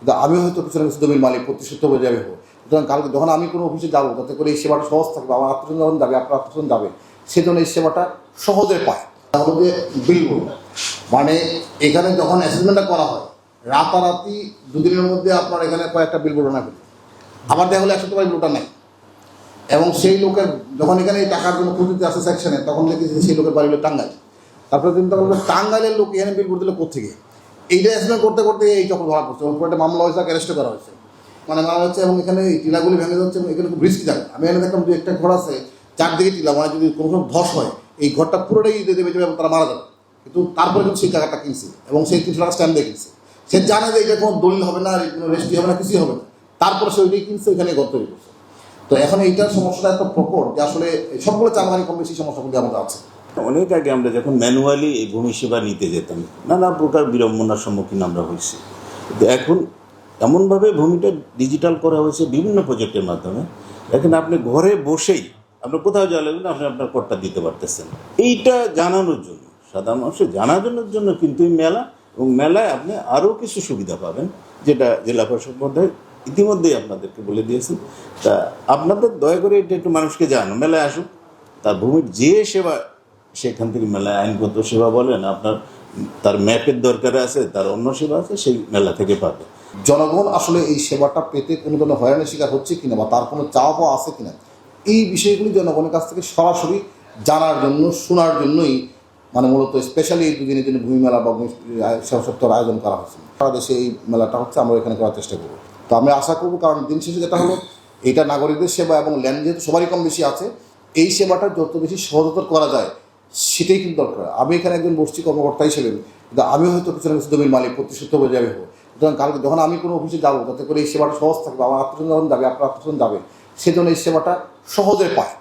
কিন্তু আমি হয়তো পিছনে কিছু জমির মালিক প্রতিষ্ঠিত হয়ে যাবে হবো। সুতরাং কালকে যখন আমি কোনো অফিসে যাবো, যাতে করে এই সেবাটা সহজ থাকবে, আমার আত্মীয় যখন যাবে, আপনার আত্মীয় যাবে, সেজন্য এই সেবাটা সহজে পায়। তাহলে যে বিলবোর্ড, মানে এখানে যখন অ্যাসেসমেন্টটা করা হয়, রাতারাতি দুদিনের মধ্যে আপনার এখানে কয়েকটা বিলবোর্ড আনা ফেলে, আবার দেখা হলে 100 বিলবোর্ডটা নাই। এবং সেই লোকের যখন এখানে এই টাকার জন্য খুঁজতে আসে সেকশনে, তখন দেখেছি সেই লোকের বাড়ি হলো টাঙ্গাইল। তারপরে চিন্তা করলো টাঙ্গাইলের লোক এখানে বিলবোর্ড দিল কোথেকে, এইটা অ্যাসেসমেন্ট করতে করতে এই যখন ধরা পড়ছে, ওর একটা মামলা হয়েছে, অ্যারেস্ট করা হয়েছে, মানে মারা হচ্ছে। এবং এখানে এই টিলাগুলি ভেঙে যাচ্ছে এবং এখানে খুব রিস্কি জায়গা। আমি এখানে দেখলাম যে একটা ঘর আছে, চারদিকে টিলা, মানে যদি কোনো ধস হয় এই ঘরটা পুরোটাই দিয়ে দেবে এবং তারা মারা যাবে। কিন্তু তারপরে কিন্তু সেই জায়গাটা কিনছে এবং সেই 300 টাকা স্ট্যাম্প দিয়ে কিনছে। সে জানে যে এটা কোনো দলিল হবে না, কোনো রেজিস্ট্রি হবে না, কিছুই হবে না, তারপরে সে ওইটাই কিনছে, ওইখানে ঘর তৈরি করছে। তো এখন এইটার সমস্যাটা এত প্রকট যে আসলে সবগুলো চালানি কম বেশি সমস্যাগুলি আমাদের আছে। অনেক আগে আমরা যখন ম্যানুয়ালি এই ভূমি সেবা নিতে যেতাম, নানা প্রকার বিড়ম্বনার সম্মুখীন আমরা হয়েছি। কিন্তু এখন এমনভাবে ভূমিটা ডিজিটাল করা হয়েছে বিভিন্ন প্রজেক্টের মাধ্যমে, এখন আপনি ঘরে বসেই আপনার কোথাও যাওয়া লাগবে না, আপনি আপনার করটা দিতে পারতেছেন। এইটা জানানোর জন্য, সাধারণ মানুষের জানানোর জন্য কিন্তু এই মেলা, এবং মেলায় আপনি আরও কিছু সুবিধা পাবেন, যেটা জেলা প্রশাসক মহোদয় ইতিমধ্যেই আপনাদেরকে বলে দিয়েছেন। তা আপনাদের দয়া করে এটা একটু মানুষকে জানানো, মেলায় আসুক, তার ভূমির যে সেবা সেখান থেকে মেলায় আইনগত সেবা বলেন, আপনার তার ম্যাপের দরকার আছে, তার অন্য সেবা আছে, সেই মেলা থেকে পাবে। জনগণ আসলে এই সেবাটা পেতে কোনো ধরনের হয়রানির শিকার হচ্ছে কিনা বা তার কোনো চাওয়া পাওয়া আছে কিনা, এই বিষয়গুলি জনগণের কাছ থেকে সরাসরি জানার জন্য, শোনার জন্যই মানে মূলত স্পেশালি এই দুদিনের জন্য ভূমি মেলা বা সেবা সপ্তাহের আয়োজন করা হয়েছে। সারা দেশে এই মেলাটা হচ্ছে, আমরা এখানে করার চেষ্টা করবো। তো আমি আশা করবো, কারণ দিন শেষে যেটা হলো, এইটা নাগরিকদের সেবা এবং ল্যান্ড যেহেতু সবারই কম বেশি আছে, এই সেবাটা যত বেশি সহজতর করা যায় সেটাই কিন্তু দরকার। আমি এখানে একজন বসছি কর্মকর্তা হিসেবে, কিন্তু আমি হয়তো পিছনে কিছু জমির মালিক প্রতিষ্ঠিত হয়ে যাবে হবো। সুতরাং কালকে যখন আমি কোনো অফিসে যাবো, যাতে করে এই সেবাটা সহজ থাকবে, আমার আত্মীয় যখন যাবে, আপনার আত্মীয় যাবে, সেজন্য এই সেবাটা সহজে পায়।